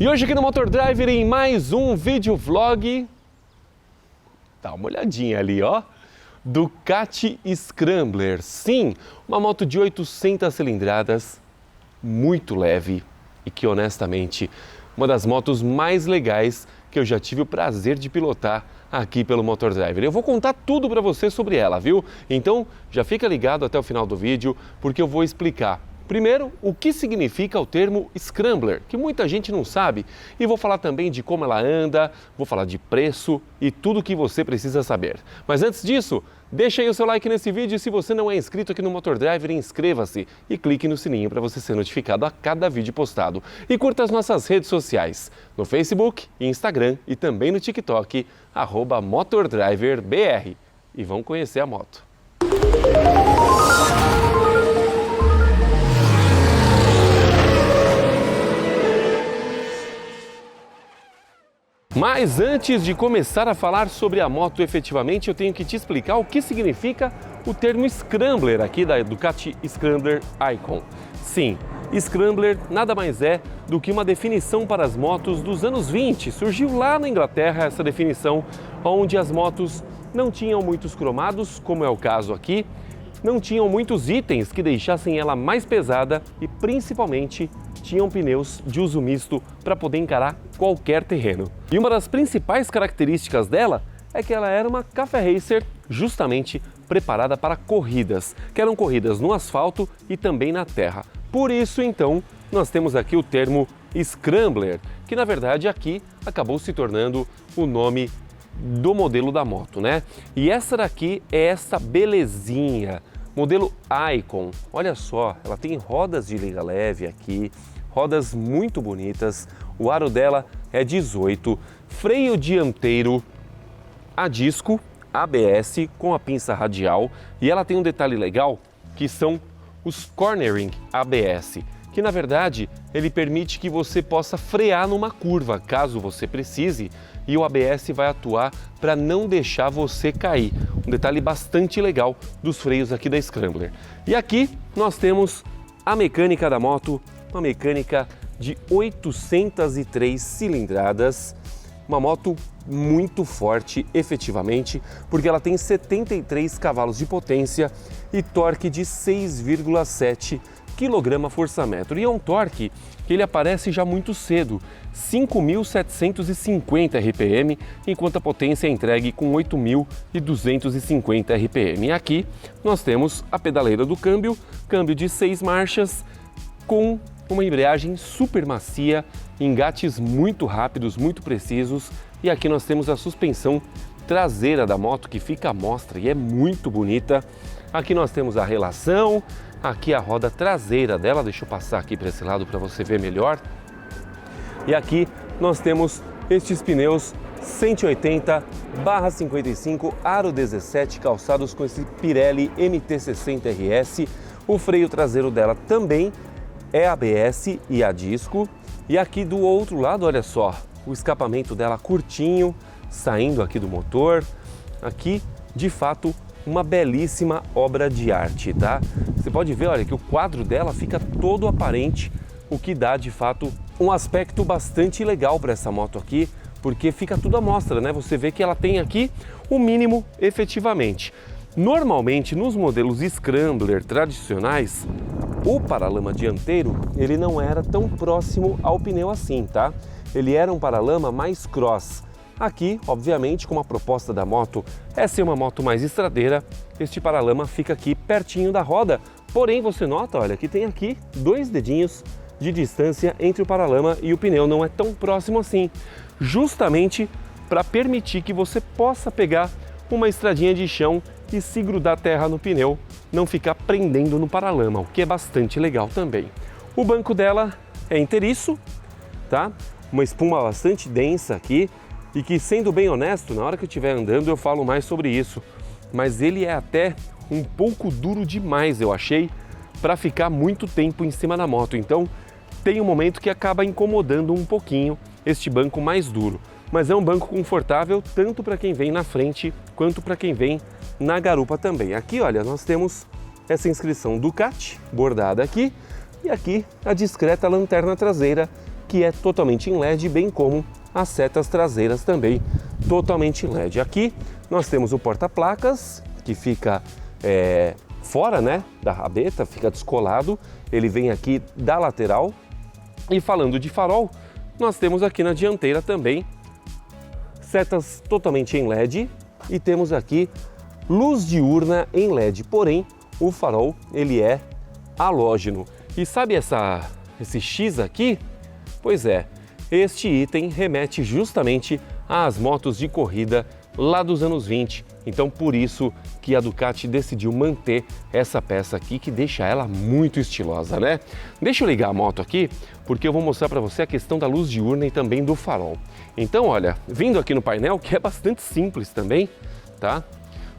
E hoje aqui no Motor Driver em mais um vídeo vlog, dá uma olhadinha ali, ó, Ducati Scrambler. Sim, uma moto de 800 cilindradas, muito leve e que honestamente, uma das motos mais legais que eu já tive o prazer de pilotar aqui pelo Motor Driver. Eu vou contar tudo para você sobre ela, viu? Então já fica ligado até o final do vídeo porque eu vou explicar. Primeiro, o que significa o termo Scrambler, que muita gente não sabe, e vou falar também de como ela anda, vou falar de preço e tudo o que você precisa saber. Mas antes disso, deixa aí o seu like nesse vídeo e se você não é inscrito aqui no Motor Driver, inscreva-se e clique no sininho para você ser notificado a cada vídeo postado. E curta as nossas redes sociais, no Facebook, Instagram e também no TikTok, @MotorDriverBR. E vamos conhecer a moto. Mas antes de começar a falar sobre a moto efetivamente, eu tenho que te explicar o que significa o termo Scrambler aqui da Ducati Scrambler Icon. Sim, Scrambler nada mais é do que uma definição para as motos dos anos 20. Surgiu lá na Inglaterra essa definição, onde as motos não tinham muitos cromados, como é o caso aqui, não tinham muitos itens que deixassem ela mais pesada e principalmente tinham pneus de uso misto para poder encarar qualquer terreno. E uma das principais características dela é que ela era uma Cafe Racer justamente preparada para corridas, que eram corridas no asfalto e também na terra. Por isso, então, nós temos aqui o termo Scrambler, que na verdade aqui acabou se tornando o nome do modelo da moto, né? E essa daqui é essa belezinha, modelo Icon. Olha só, ela tem rodas de liga leve aqui, rodas muito bonitas, o aro dela é 18, freio dianteiro a disco, ABS com a pinça radial e ela tem um detalhe legal que são os cornering ABS, que na verdade ele permite que você possa frear numa curva, caso você precise, e o ABS vai atuar para não deixar você cair. Um detalhe bastante legal dos freios aqui da Scrambler. E aqui nós temos a mecânica da moto, uma mecânica de 803 cilindradas, uma moto muito forte efetivamente, porque ela tem 73 cavalos de potência e torque de 6,7 kgfm. E é um torque que ele aparece já muito cedo, 5.750 RPM, enquanto a potência é entregue com 8.250 RPM. E aqui nós temos a pedaleira do câmbio de 6 marchas, com uma embreagem super macia, engates muito rápidos, muito precisos. E aqui nós temos a suspensão traseira da moto que fica à mostra e é muito bonita. Aqui nós temos a relação, aqui a roda traseira dela, deixa eu passar aqui para esse lado para você ver melhor. E aqui nós temos estes pneus 180/55 aro 17 calçados com esse Pirelli MT60 RS. O freio traseiro dela também é ABS e a disco. E aqui do outro lado, olha só, o escapamento dela curtinho, saindo aqui do motor. Aqui, de fato, uma belíssima obra de arte, tá? Você pode ver, olha, que o quadro dela fica todo aparente, o que dá, de fato, um aspecto bastante legal para essa moto aqui, porque fica tudo à mostra, né? Você vê que ela tem aqui o mínimo efetivamente. Normalmente, nos modelos Scrambler tradicionais, o paralama dianteiro, ele não era tão próximo ao pneu assim, tá? Ele era um paralama mais cross. Aqui, obviamente, como a proposta da moto é ser uma moto mais estradeira, este paralama fica aqui pertinho da roda. Porém, você nota, olha, que tem aqui 2 dedinhos de distância entre o paralama e o pneu, não é tão próximo assim. Justamente para permitir que você possa pegar uma estradinha de chão e se grudar terra no pneu, não ficar prendendo no paralama, o que é bastante legal também. O banco dela é inteiriço, tá? Uma espuma bastante densa aqui e que, sendo bem honesto, na hora que eu estiver andando eu falo mais sobre isso, mas ele é até um pouco duro demais, eu achei, para ficar muito tempo em cima da moto. Então tem um momento que acaba incomodando um pouquinho este banco mais duro. Mas é um banco confortável tanto para quem vem na frente quanto para quem vem na garupa também. Aqui, olha, nós temos essa inscrição Ducati bordada aqui e aqui a discreta lanterna traseira que é totalmente em LED, bem como as setas traseiras também totalmente em LED. Aqui nós temos o porta-placas, que fica fora, né, da rabeta, fica descolado. Ele vem aqui da lateral. E falando de farol, nós temos aqui na dianteira também setas totalmente em LED e temos aqui luz diurna em LED, porém o farol ele é halógeno. E sabe esse X aqui? Pois é, este item remete justamente às motos de corrida lá dos anos 20. Então por isso que a Ducati decidiu manter essa peça aqui, que deixa ela muito estilosa, né? Deixa eu ligar a moto aqui, porque eu vou mostrar para você a questão da luz diurna e também do farol. Então olha, vindo aqui no painel, que é bastante simples também, tá?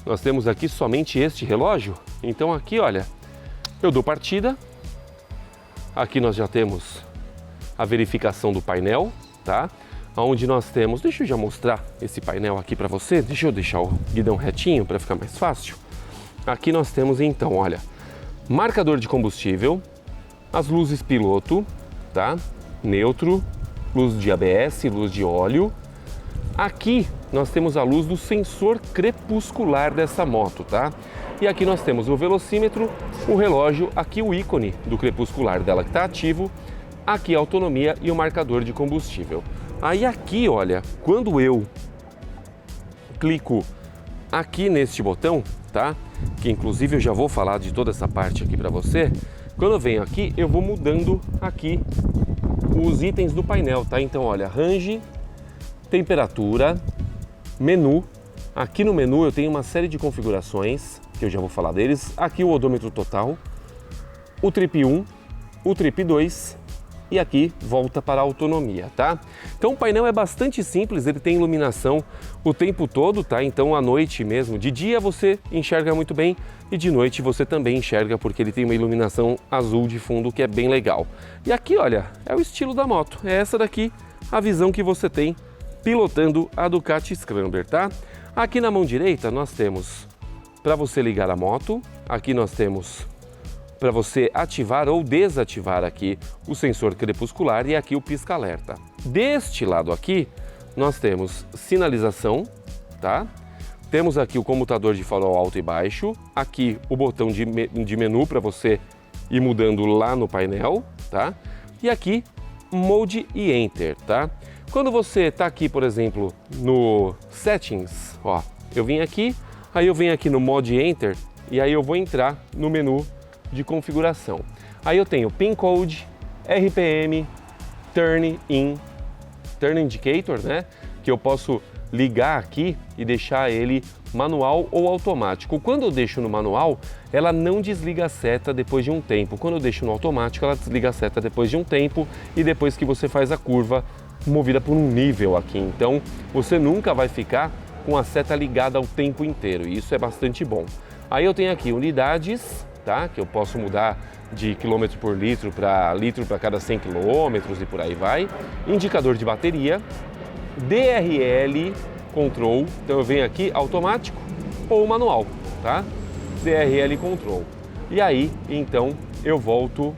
Nós temos aqui somente este relógio. Então aqui, olha, eu dou partida. Aqui nós já temos a verificação do painel, tá? Onde nós temos, deixa eu já mostrar esse painel aqui para você, deixa eu deixar o guidão retinho para ficar mais fácil. Aqui nós temos então, olha, marcador de combustível, as luzes piloto, tá? Neutro, luz de ABS, luz de óleo. Aqui nós temos a luz do sensor crepuscular dessa moto, tá? E aqui nós temos o velocímetro, o relógio, aqui o ícone do crepuscular dela que está ativo, aqui a autonomia e o marcador de combustível. Aí aqui, olha, quando eu clico aqui neste botão, tá? Que inclusive eu já vou falar de toda essa parte aqui para você. Quando eu venho aqui, eu vou mudando aqui os itens do painel, tá? Então, olha, range, temperatura, menu. Aqui no menu eu tenho uma série de configurações, que eu já vou falar deles. Aqui o odômetro total, o trip 1, o trip 2, e aqui volta para a autonomia, tá? Então o painel é bastante simples, ele tem iluminação o tempo todo, tá? Então à noite mesmo, de dia você enxerga muito bem e de noite você também enxerga, porque ele tem uma iluminação azul de fundo que é bem legal. E aqui, olha, é o estilo da moto, é essa daqui a visão que você tem pilotando a Ducati Scrambler, tá? Aqui na mão direita nós temos para você ligar a moto, aqui nós temos para você ativar ou desativar aqui o sensor crepuscular e aqui o pisca-alerta. Deste lado aqui, nós temos sinalização, tá? Temos aqui o comutador de farol alto e baixo, aqui o botão de menu para você ir mudando lá no painel, tá? E aqui, Mode e Enter, tá? Quando você está aqui, por exemplo, no Settings, ó, eu vim aqui, aí eu venho aqui no Mode Enter e aí eu vou entrar no menu de configuração. Aí eu tenho Pin Code, RPM, Turn Indicator, né? Que eu posso ligar aqui e deixar ele manual ou automático. Quando eu deixo no manual, ela não desliga a seta depois de um tempo. Quando eu deixo no automático, ela desliga a seta depois de um tempo e depois que você faz a curva movida por um nível aqui. Então, você nunca vai ficar com a seta ligada o tempo inteiro e isso é bastante bom. Aí eu tenho aqui unidades, tá? Que eu posso mudar de quilômetro por litro para cada 100 quilômetros e por aí vai. Indicador de bateria, DRL Control, então eu venho aqui automático ou manual, tá? DRL Control. E aí, então, eu volto,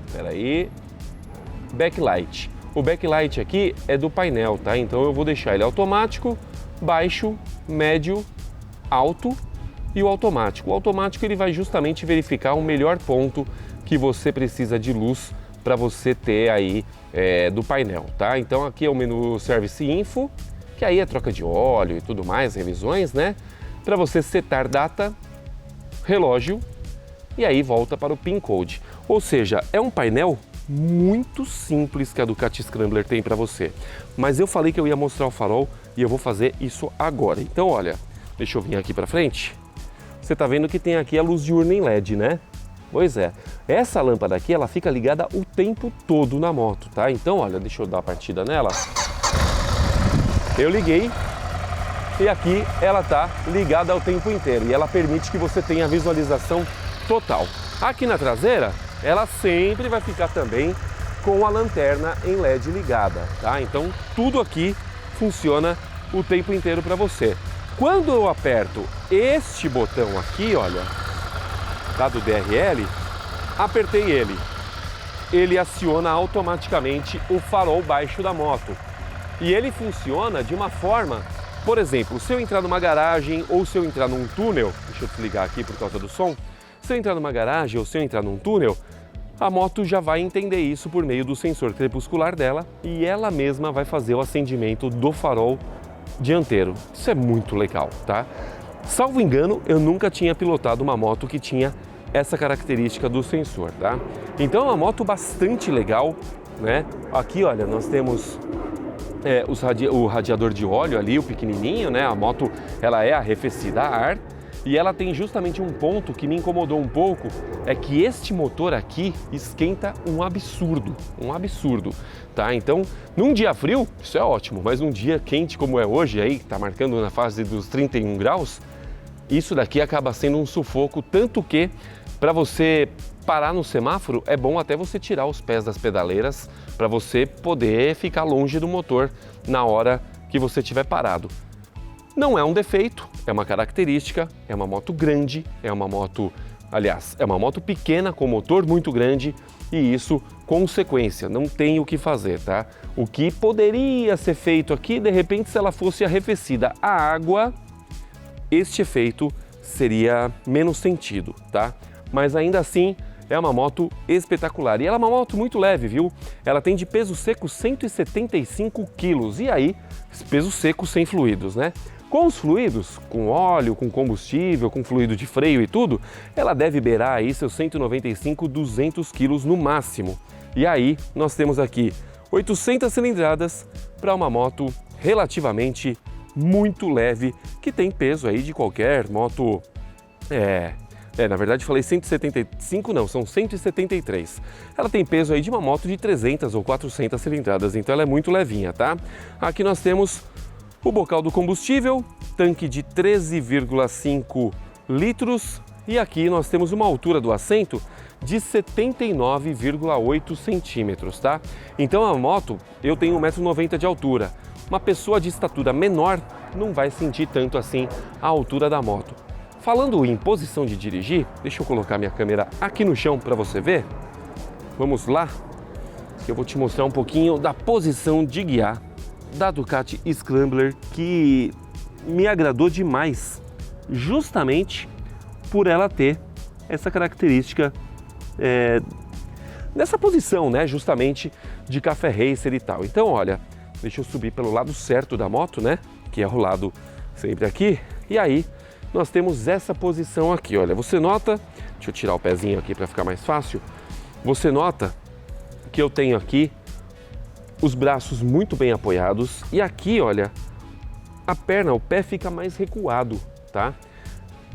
backlight. O backlight aqui é do painel, tá? Então eu vou deixar ele automático, baixo, médio, alto e o automático. O automático ele vai justamente verificar o melhor ponto que você precisa de luz para você ter aí do painel, tá? Então aqui é o menu Service Info, que aí é troca de óleo e tudo mais, revisões, né? Para você setar data, relógio e aí volta para o PIN Code. Ou seja, é um painel muito simples que a Ducati Scrambler tem para você. Mas eu falei que eu ia mostrar o farol e eu vou fazer isso agora. Então olha, deixa eu vir aqui para frente. Você tá vendo que tem aqui a luz diurna em LED, né? Pois é, essa lâmpada aqui, ela fica ligada o tempo todo na moto, tá? Então, olha, deixa eu dar a partida nela. Eu liguei e aqui ela tá ligada o tempo inteiro e ela permite que você tenha visualização total. Aqui na traseira, ela sempre vai ficar também com a lanterna em LED ligada, tá? Então, tudo aqui funciona o tempo inteiro para você. Quando eu aperto este botão aqui, olha, tá, do DRL, apertei ele. ele aciona automaticamente o farol baixo da moto. E ele funciona de uma forma, por exemplo, se eu entrar numa garagem ou se eu entrar num túnel, deixa eu desligar aqui por causa do som, se eu entrar numa garagem ou se eu entrar num túnel, a moto já vai entender isso por meio do sensor crepuscular dela e ela mesma vai fazer o acendimento do farol dianteiro. Isso é muito legal, tá? Salvo engano, eu nunca tinha pilotado uma moto que tinha essa característica do sensor, tá? Então é uma moto bastante legal, né? Aqui, olha, nós temos o radiador de óleo ali, o pequenininho, né? A moto, ela é arrefecida a ar. E ela tem justamente um ponto que me incomodou um pouco, é que este motor aqui esquenta um absurdo, tá? Então, num dia frio, isso é ótimo, mas num dia quente como é hoje, aí tá marcando na fase dos 31 graus, isso daqui acaba sendo um sufoco, tanto que para você parar no semáforo é bom até você tirar os pés das pedaleiras para você poder ficar longe do motor na hora que você estiver parado. Não é um defeito, é uma característica, é uma moto grande, é uma moto pequena com motor muito grande e isso, consequência, não tem o que fazer, tá? O que poderia ser feito aqui, de repente, se ela fosse arrefecida a água, este efeito seria menos sentido, tá? Mas ainda assim, é uma moto espetacular e ela é uma moto muito leve, viu? Ela tem de peso seco 175 quilos e aí, peso seco sem fluidos, né? Com os fluidos, com óleo, com combustível, com fluido de freio e tudo, ela deve beirar aí seus 195, 200 quilos no máximo. E aí, nós temos aqui 800 cilindradas para uma moto relativamente muito leve, que tem peso aí de qualquer moto, na verdade falei 175, não, são 173. Ela tem peso aí de uma moto de 300 ou 400 cilindradas, então ela é muito levinha, tá? Aqui nós temos o bocal do combustível, tanque de 13,5 litros e aqui nós temos uma altura do assento de 79,8 centímetros, tá? Então a moto, eu tenho 1,90 m de altura. Uma pessoa de estatura menor não vai sentir tanto assim a altura da moto. Falando em posição de dirigir, deixa eu colocar minha câmera aqui no chão para você ver. Vamos lá, que eu vou te mostrar um pouquinho da posição de guiar da Ducati Scrambler, que me agradou demais, justamente por ela ter essa característica nessa posição, né, justamente de café racer e tal. Então, olha, deixa eu subir pelo lado certo da moto, né, que é o lado sempre aqui, e aí nós temos essa posição aqui, olha, você nota, deixa eu tirar o pezinho aqui para ficar mais fácil, você nota que eu tenho aqui os braços muito bem apoiados e aqui, olha, a perna, o pé fica mais recuado, tá?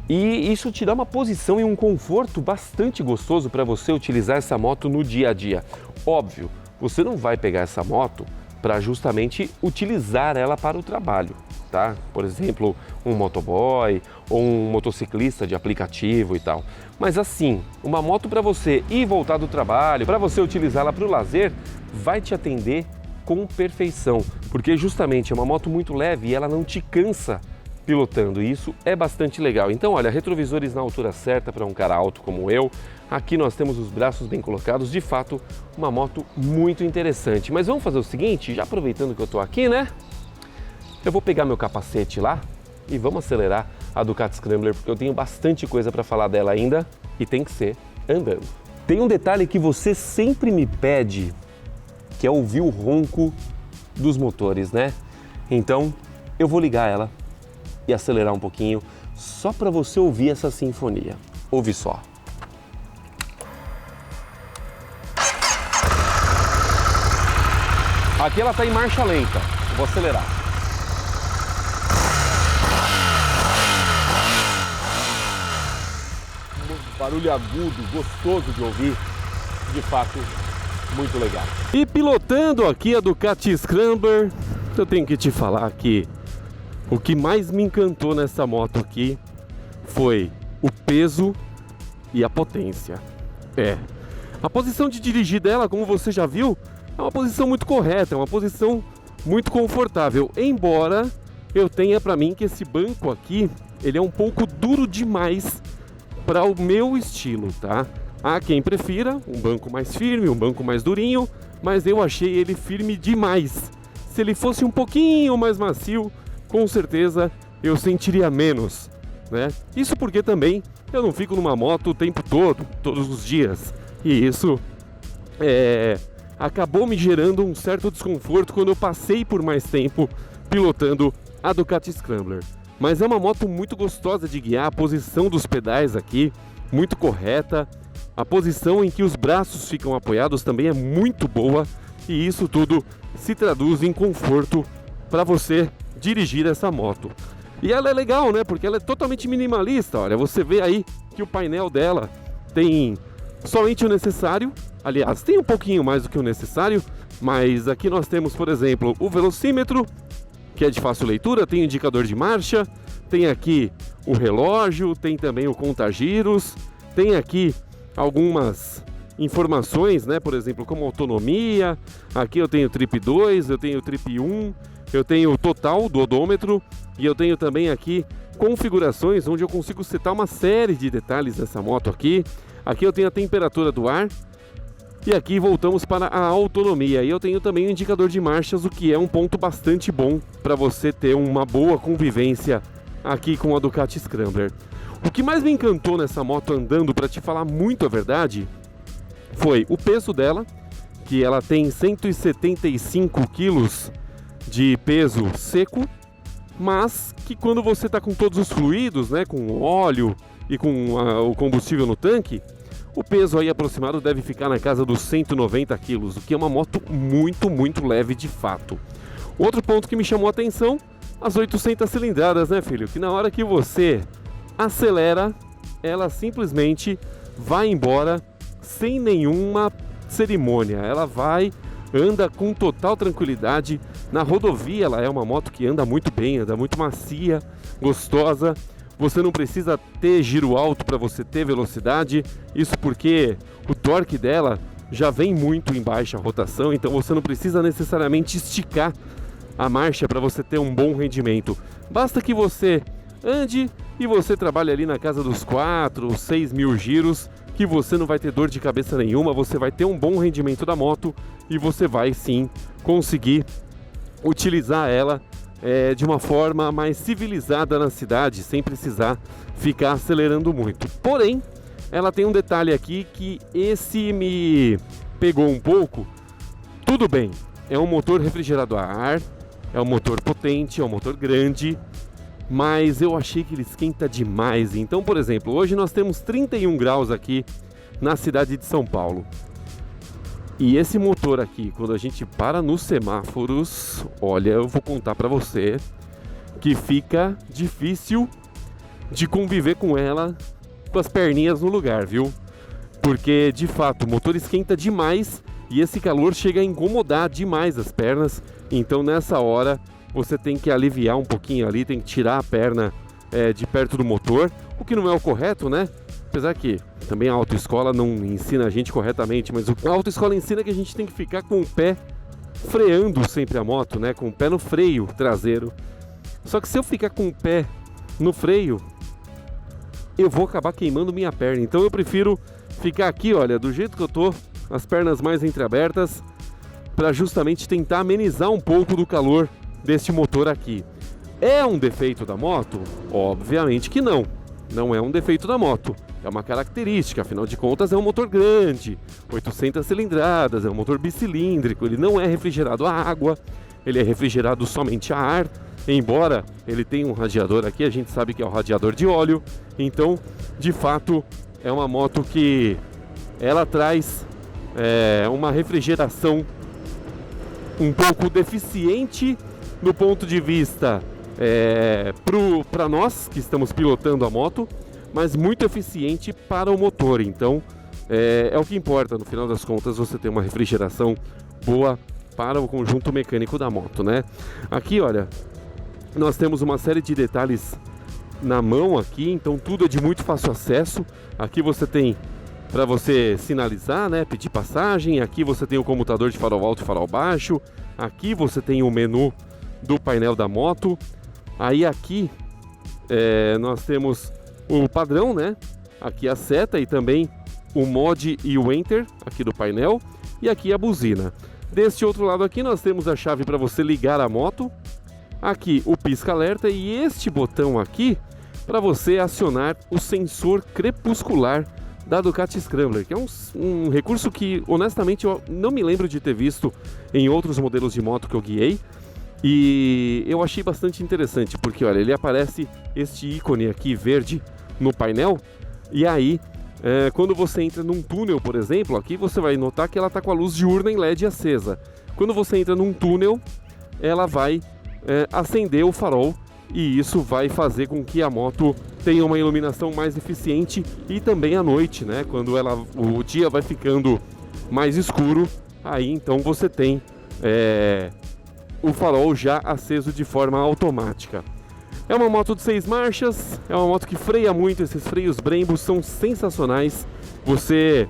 E isso te dá uma posição e um conforto bastante gostoso para você utilizar essa moto no dia a dia. Óbvio, você não vai pegar essa moto para justamente utilizar ela para o trabalho, tá? Por exemplo, um motoboy ou um motociclista de aplicativo e tal. Mas assim, uma moto para você ir e voltar do trabalho, para você utilizá-la para o lazer, vai te atender com perfeição, porque justamente é uma moto muito leve e ela não te cansa pilotando, e isso é bastante legal. Então, olha, retrovisores na altura certa para um cara alto como eu. Aqui nós temos os braços bem colocados, de fato, uma moto muito interessante. Mas vamos fazer o seguinte, já aproveitando que eu tô aqui, né? Eu vou pegar meu capacete lá e vamos acelerar a Ducati Scrambler, porque eu tenho bastante coisa para falar dela ainda e tem que ser andando. Tem um detalhe que você sempre me pede, que é ouvir o ronco dos motores, né? Então, eu vou ligar ela e acelerar um pouquinho, só para você ouvir essa sinfonia. Ouve só. Aqui ela está em marcha lenta, eu vou acelerar. Um barulho agudo, gostoso de ouvir, de fato, muito legal. E pilotando aqui a Ducati Scrambler, eu tenho que te falar que o que mais me encantou nessa moto aqui foi o peso e a potência. A posição de dirigir dela, como você já viu, é uma posição muito correta, é uma posição muito confortável. Embora eu tenha para mim que esse banco aqui, ele é um pouco duro demais para o meu estilo, tá? Há quem prefira um banco mais firme, um banco mais durinho, mas eu achei ele firme demais. Se ele fosse um pouquinho mais macio, com certeza eu sentiria menos, né? Isso porque também eu não fico numa moto o tempo todo, todos os dias. E isso acabou me gerando um certo desconforto quando eu passei por mais tempo pilotando a Ducati Scrambler. Mas é uma moto muito gostosa de guiar, a posição dos pedais aqui, muito correta. A posição em que os braços ficam apoiados também é muito boa. E isso tudo se traduz em conforto para você dirigir essa moto. E ela é legal, né? Porque ela é totalmente minimalista. Olha, você vê aí que o painel dela tem somente o necessário. Aliás, tem um pouquinho mais do que o necessário. Mas aqui nós temos, por exemplo, o velocímetro, que é de fácil leitura, tem o indicador de marcha, tem aqui o relógio, tem também o conta-giros, tem aqui algumas informações, né? Por exemplo, como autonomia. Aqui eu tenho Trip 2, eu tenho Trip 1, eu tenho o total do odômetro e eu tenho também aqui configurações onde eu consigo setar uma série de detalhes dessa moto aqui. Aqui eu tenho a temperatura do ar e aqui voltamos para a autonomia. E eu tenho também o indicador de marchas, o que é um ponto bastante bom para você ter uma boa convivência aqui com a Ducati Scrambler. O que mais me encantou nessa moto andando, para te falar muito a verdade, foi o peso dela, que ela tem 175 quilos de peso seco, mas que quando você está com todos os fluidos, né, com óleo e com o combustível no tanque, o peso aí aproximado deve ficar na casa dos 190 quilos, o que é uma moto muito, muito leve de fato. Outro ponto que me chamou a atenção, as 800 cilindradas, né, filho? Que na hora que você acelera, ela simplesmente vai embora sem nenhuma cerimônia. Ela vai, anda com total tranquilidade. Na rodovia ela é uma moto que anda muito bem, anda muito macia, gostosa. Você não precisa ter giro alto para você ter velocidade. Isso porque o torque dela já vem muito em baixa rotação, então você não precisa necessariamente esticar a marcha para você ter um bom rendimento. Basta que você ande e você trabalhe ali na casa dos 4 ou 6 mil giros, que você não vai ter dor de cabeça nenhuma, você vai ter um bom rendimento da moto e você vai sim conseguir utilizar ela de uma forma mais civilizada na cidade, sem precisar ficar acelerando muito. Porém, ela tem um detalhe aqui que esse me pegou um pouco. Tudo bem, é um motor refrigerado a ar, é um motor potente, é um motor grande, mas eu achei que ele esquenta demais. Então, por exemplo, hoje nós temos 31 graus aqui na cidade de São Paulo. E esse motor aqui, quando a gente para nos semáforos, olha, eu vou contar para você que fica difícil de conviver com ela com as perninhas no lugar, viu? Porque, de fato, o motor esquenta demais e esse calor chega a incomodar demais as pernas. Então, nessa hora, você tem que aliviar um pouquinho ali, tem que tirar a perna de perto do motor, o que não é o correto, né? Apesar que também a autoescola não ensina a gente corretamente, mas a autoescola ensina que a gente tem que ficar com o pé freando sempre a moto, né? Com o pé no freio traseiro. Só que se eu ficar com o pé no freio, eu vou acabar queimando minha perna. Então eu prefiro ficar aqui, olha, do jeito que eu tô, as pernas mais entreabertas, para justamente tentar amenizar um pouco do calor deste motor aqui. É um defeito da moto? Obviamente que não. Não é um defeito da moto. É uma característica, afinal de contas é um motor grande, 800 cilindradas, é um motor bicilíndrico, ele não é refrigerado a água, ele é refrigerado somente a ar, embora ele tenha um radiador aqui, a gente sabe que é o radiador de óleo. Então, de fato, é uma moto que ela traz uma refrigeração um pouco deficiente do ponto de vista para nós que estamos pilotando a moto, mas muito eficiente para o motor. Então é o que importa, no final das contas, você ter uma refrigeração boa para o conjunto mecânico da moto, né? Aqui, olha, nós temos uma série de detalhes na mão aqui, então tudo é de muito fácil acesso. Aqui você tem para você sinalizar, né, pedir passagem. Aqui você tem o comutador de farol alto e farol baixo. Aqui você tem o menu do painel da moto. Aí aqui nós temos o padrão, né? Aqui a seta e também o mod e o enter aqui do painel e aqui a buzina. Deste outro lado aqui nós temos a chave para você ligar a moto, aqui o pisca-alerta e este botão aqui para você acionar o sensor crepuscular da Ducati Scrambler, que é um recurso que honestamente eu não me lembro de ter visto em outros modelos de moto que eu guiei. E eu achei bastante interessante, porque olha, ele aparece este ícone aqui verde no painel, e aí quando você entra num túnel, por exemplo, aqui você vai notar que ela está com a luz diurna em LED acesa. Quando você entra num túnel, ela vai acender o farol, e isso vai fazer com que a moto tenha uma iluminação mais eficiente, e também à noite, né? Quando o dia vai ficando mais escuro, aí então você tem o farol já aceso de forma automática. É uma moto de 6 marchas, é uma moto que freia muito, esses freios Brembo são sensacionais. Você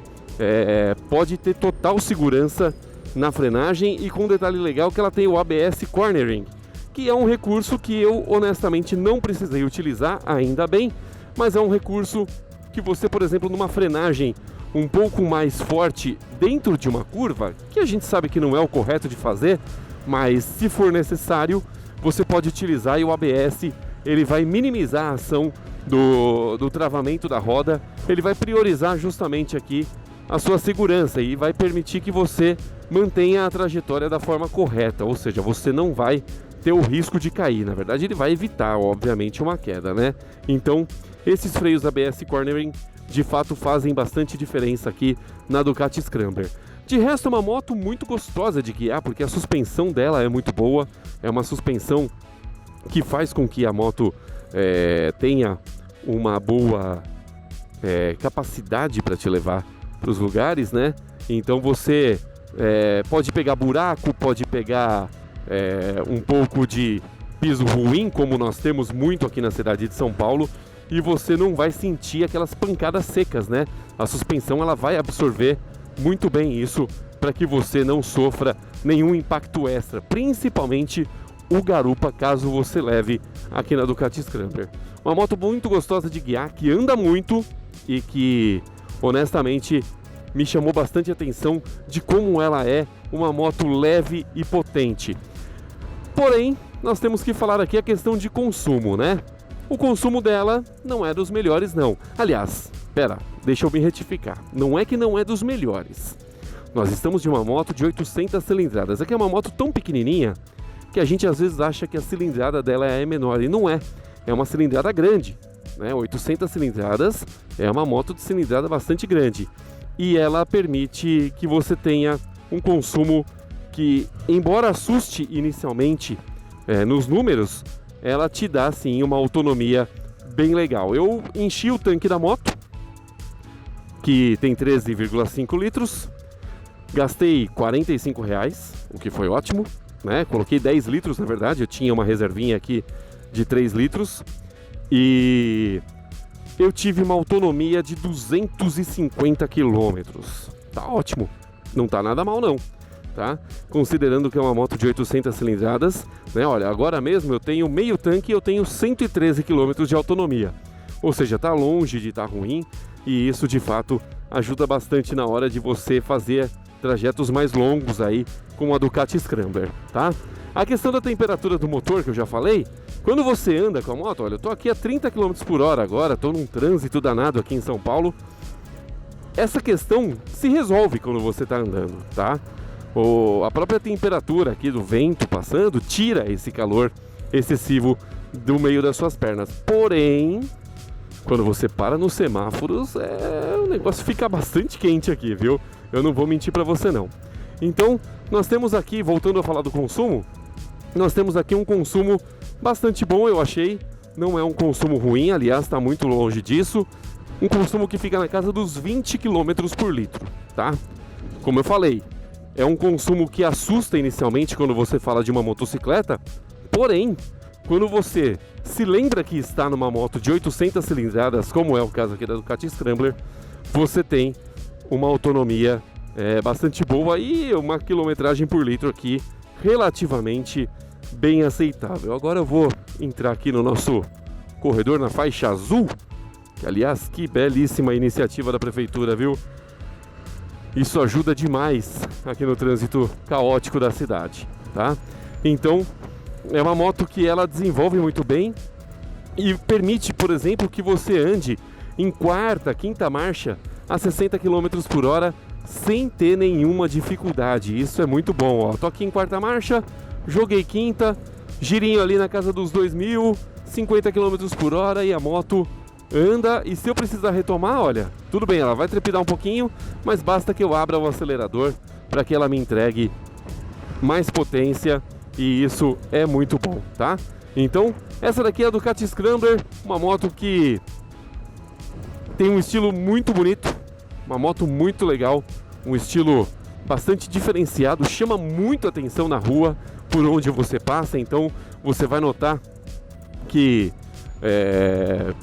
pode ter total segurança na frenagem, e com um detalhe legal que ela tem o ABS Cornering, que é um recurso que eu honestamente não precisei utilizar, ainda bem, mas é um recurso que você, por exemplo, numa frenagem um pouco mais forte dentro de uma curva, que a gente sabe que não é o correto de fazer, mas se for necessário, você pode utilizar, e o ABS ele vai minimizar a ação do travamento da roda, ele vai priorizar justamente aqui a sua segurança e vai permitir que você mantenha a trajetória da forma correta, ou seja, você não vai ter o risco de cair. Na verdade, ele vai evitar, obviamente, uma queda, né? Então, esses freios ABS Cornering de fato fazem bastante diferença aqui na Ducati Scrambler. De resto, é uma moto muito gostosa de guiar, porque a suspensão dela é muito boa, é uma suspensão que faz com que a moto tenha uma boa capacidade para te levar para os lugares, né? Então você pode pegar buraco, pode pegar um pouco de piso ruim, como nós temos muito aqui na cidade de São Paulo, e você não vai sentir aquelas pancadas secas, né? A suspensão ela vai absorver muito bem isso para que você não sofra nenhum impacto extra, principalmente o garupa, caso você leve aqui na Ducati Scrambler. Uma moto muito gostosa de guiar, que anda muito e que honestamente me chamou bastante atenção de como ela é uma moto leve e potente. Porém, nós temos que falar aqui a questão de consumo, né? O consumo dela não é dos melhores, não. Aliás, deixa eu me retificar. Não é que não é dos melhores. Nós estamos de uma moto de 800 cilindradas. Aqui é uma moto tão pequenininha que a gente às vezes acha que a cilindrada dela é menor, e não é. É uma cilindrada grande, né? 800 cilindradas é uma moto de cilindrada bastante grande. E ela permite que você tenha um consumo que, embora assuste inicialmente nos números, ela te dá sim uma autonomia bem legal. Eu enchi o tanque da moto, que tem 13,5 litros, gastei R$45, o que foi ótimo, né? Coloquei 10 litros, na verdade, eu tinha uma reservinha aqui de 3 litros, e eu tive uma autonomia de 250 quilômetros. Tá ótimo, não tá nada mal não, tá? Considerando que é uma moto de 800 cilindradas, né? Olha, agora mesmo eu tenho meio tanque e eu tenho 113 quilômetros de autonomia. Ou seja, tá longe de estar ruim, e isso de fato ajuda bastante na hora de você fazer trajetos mais longos aí com a Ducati Scrambler, tá? A questão da temperatura do motor, que eu já falei, quando você anda com a moto, olha, eu tô aqui a 30 km por hora agora, tô num trânsito danado aqui em São Paulo. Essa questão se resolve quando você tá andando, tá? A própria temperatura aqui do vento passando tira esse calor excessivo do meio das suas pernas. Porém, quando você para nos semáforos, o negócio fica bastante quente aqui, viu? Eu não vou mentir para você não. Então, nós temos aqui, voltando a falar do consumo, nós temos aqui um consumo bastante bom, eu achei. Não é um consumo ruim, aliás, está muito longe disso. Um consumo que fica na casa dos 20 km por litro, tá? Como eu falei, é um consumo que assusta inicialmente quando você fala de uma motocicleta, porém, quando você se lembra que está numa moto de 800 cilindradas, como é o caso aqui da Ducati Scrambler, você tem uma autonomia bastante boa e uma quilometragem por litro aqui relativamente bem aceitável. Agora eu vou entrar aqui no nosso corredor na faixa azul, que aliás, que belíssima iniciativa da prefeitura, viu? Isso ajuda demais aqui no trânsito caótico da cidade, tá? Então, é uma moto que ela desenvolve muito bem e permite, por exemplo, que você ande em quarta, quinta marcha a 60 km por hora sem ter nenhuma dificuldade. Isso é muito bom, ó. Tô aqui em quarta marcha, joguei quinta, girinho ali na casa dos 2.000, 50 km por hora e a moto anda. E se eu precisar retomar, olha, tudo bem, ela vai trepidar um pouquinho, mas basta que eu abra o acelerador para que ela me entregue mais potência e isso é muito bom, tá? Então, essa daqui é a Ducati Scrambler, uma moto que tem um estilo muito bonito, uma moto muito legal, um estilo bastante diferenciado, chama muito atenção na rua, por onde você passa. Então você vai notar que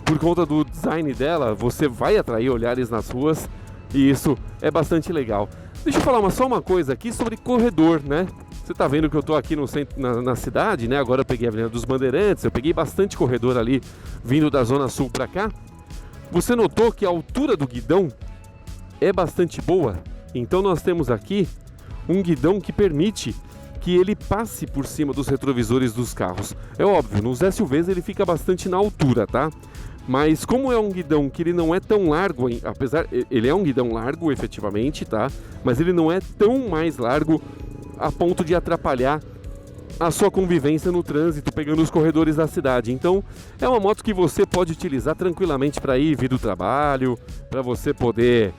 por conta do design dela, você vai atrair olhares nas ruas e isso é bastante legal. Deixa eu falar só uma coisa aqui sobre corredor, né? Você tá vendo que eu tô aqui no centro, na cidade, né? Agora eu peguei a Avenida dos Bandeirantes, eu peguei bastante corredor ali, vindo da Zona Sul pra cá. Você notou que a altura do guidão é bastante boa? Então nós temos aqui um guidão que permite que ele passe por cima dos retrovisores dos carros. É óbvio, nos SUVs ele fica bastante na altura, tá? Mas como é um guidão que ele não é tão largo, apesar, ele é um guidão largo efetivamente, tá? Mas ele não é tão mais largo a ponto de atrapalhar a sua convivência no trânsito, pegando os corredores da cidade. Então é uma moto que você pode utilizar tranquilamente para ir e vir do trabalho, para você poder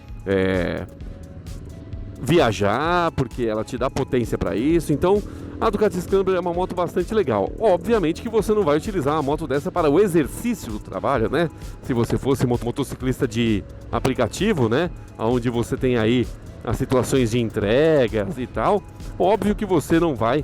viajar, porque ela te dá potência para isso. Então a Ducati Scrambler é uma moto bastante legal. Obviamente que você não vai utilizar uma moto dessa para o exercício do trabalho, né? Se você fosse motociclista de aplicativo, né? Onde você tem aí as situações de entregas e tal, óbvio que você não vai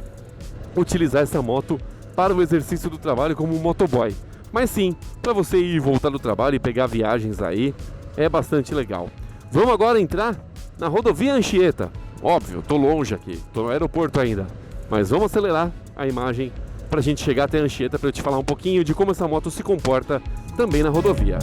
utilizar essa moto para o exercício do trabalho como um motoboy. Mas sim, para você ir e voltar do trabalho e pegar viagens aí, é bastante legal. Vamos agora entrar na rodovia Anchieta. Óbvio, tô longe aqui, tô no aeroporto ainda, mas vamos acelerar a imagem para a gente chegar até Anchieta, para eu te falar um pouquinho de como essa moto se comporta também na rodovia.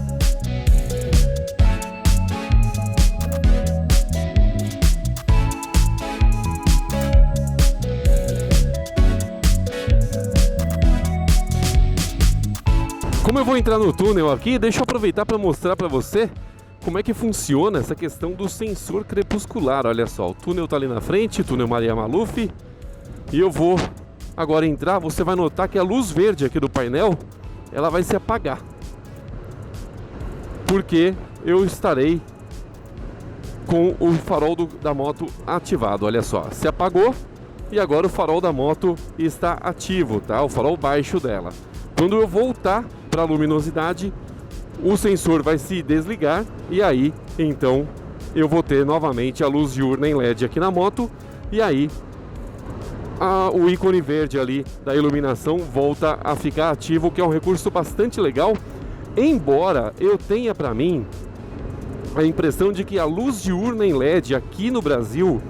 Como eu vou entrar no túnel aqui, deixa eu aproveitar para mostrar para você como é que funciona essa questão do sensor crepuscular. Olha só, o túnel está ali na frente, túnel Maria Maluf, e eu vou agora entrar. Você vai notar que a luz verde aqui do painel, ela vai se apagar, porque eu estarei com o farol da moto ativado. Olha só, se apagou e agora o farol da moto está ativo, tá? O farol baixo dela. Quando eu voltar para a luminosidade, o sensor vai se desligar e aí então eu vou ter novamente a luz diurna em LED aqui na moto, e aí o ícone verde ali da iluminação volta a ficar ativo, que é um recurso bastante legal, embora eu tenha para mim a impressão de que a luz diurna em LED aqui no Brasil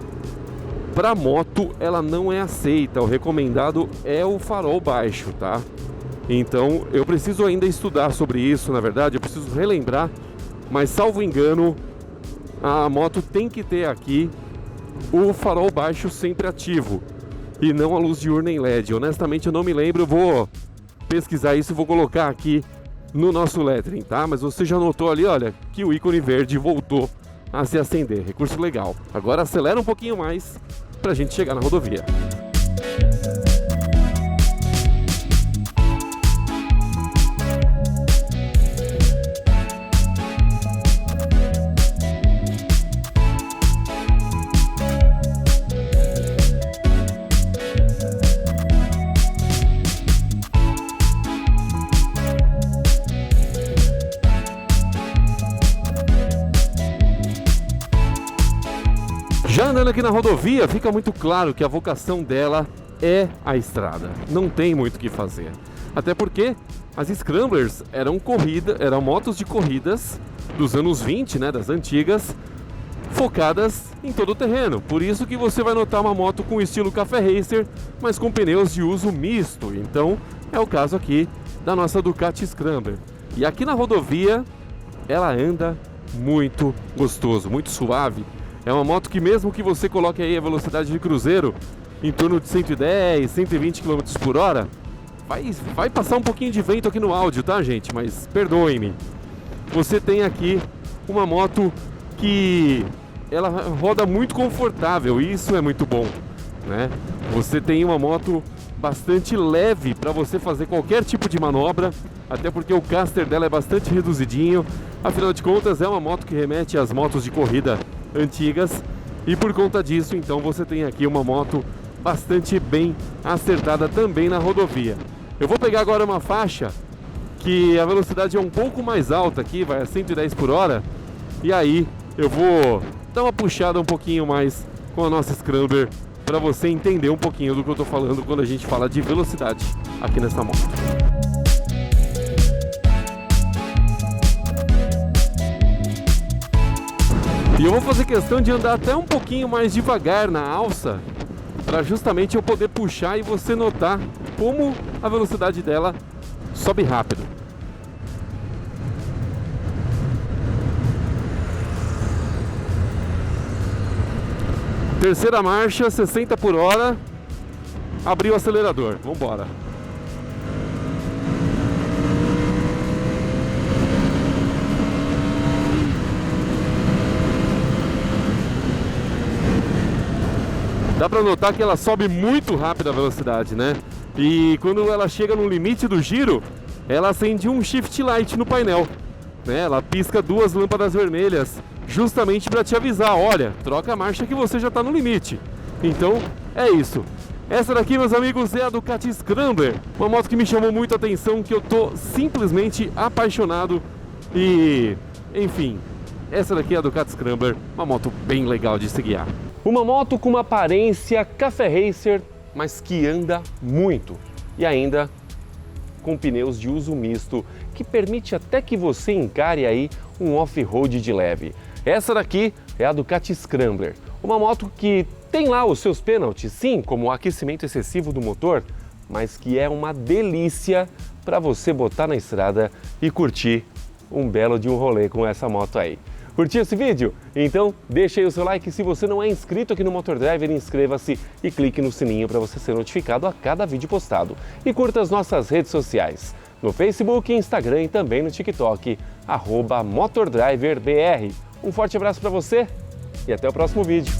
para moto ela não é aceita. O recomendado é o farol baixo, tá? Então eu preciso ainda estudar sobre isso, na verdade, eu preciso relembrar, mas salvo engano, a moto tem que ter aqui o farol baixo sempre ativo e não a luz diurna em LED. Honestamente eu não me lembro, eu vou pesquisar isso e vou colocar aqui no nosso lettering, tá? Mas você já notou ali, olha, que o ícone verde voltou a se acender, recurso legal. Agora acelera um pouquinho mais pra gente chegar na rodovia. Já andando aqui na rodovia, fica muito claro que a vocação dela é a estrada. Não tem muito o que fazer. Até porque as Scramblers eram motos de corridas dos anos 20, né, das antigas, focadas em todo o terreno. Por isso que você vai notar uma moto com estilo Café Racer, mas com pneus de uso misto. Então, é o caso aqui da nossa Ducati Scrambler. E aqui na rodovia, ela anda muito gostoso, muito suave. É uma moto que mesmo que você coloque aí a velocidade de cruzeiro em torno de 110, 120 km por hora, vai passar um pouquinho de vento aqui no áudio, tá, gente? Mas perdoem-me. Você tem aqui uma moto que ela roda muito confortável e isso é muito bom, né? Você tem uma moto bastante leve para você fazer qualquer tipo de manobra, até porque o caster dela é bastante reduzidinho. Afinal de contas, é uma moto que remete às motos de corrida antigas e por conta disso, então, você tem aqui uma moto bastante bem acertada também na rodovia. Eu vou pegar agora uma faixa que a velocidade é um pouco mais alta aqui, vai a 110 por hora, e aí eu vou dar uma puxada um pouquinho mais com a nossa Scrambler para você entender um pouquinho do que eu estou falando quando a gente fala de velocidade aqui nessa moto. E eu vou fazer questão de andar até um pouquinho mais devagar na alça, para justamente eu poder puxar e você notar como a velocidade dela sobe rápido. Terceira marcha, 60 por hora, abriu o acelerador, vamos embora. Dá pra notar que ela sobe muito rápido a velocidade, né? E quando ela chega no limite do giro, ela acende um shift light no painel, né? Ela pisca duas lâmpadas vermelhas, justamente para te avisar, olha, troca a marcha que você já está no limite. Então, é isso. Essa daqui, meus amigos, é a Ducati Scrambler, uma moto que me chamou muito a atenção, que eu tô simplesmente apaixonado e, enfim, essa daqui é a Ducati Scrambler, uma moto bem legal de se guiar. Uma moto com uma aparência café racer, mas que anda muito e ainda com pneus de uso misto, que permite até que você encare aí um off-road de leve. Essa daqui é a Ducati Scrambler, uma moto que tem lá os seus pênaltis, sim, como o aquecimento excessivo do motor, mas que é uma delícia para você botar na estrada e curtir um belo de um rolê com essa moto aí. Curtiu esse vídeo? Então deixa aí o seu like. Se você não é inscrito aqui no Motor Driver, inscreva-se e clique no sininho para você ser notificado a cada vídeo postado. E curta as nossas redes sociais, no Facebook, Instagram e também no TikTok, @MotorDriverBR. Um forte abraço para você e até o próximo vídeo.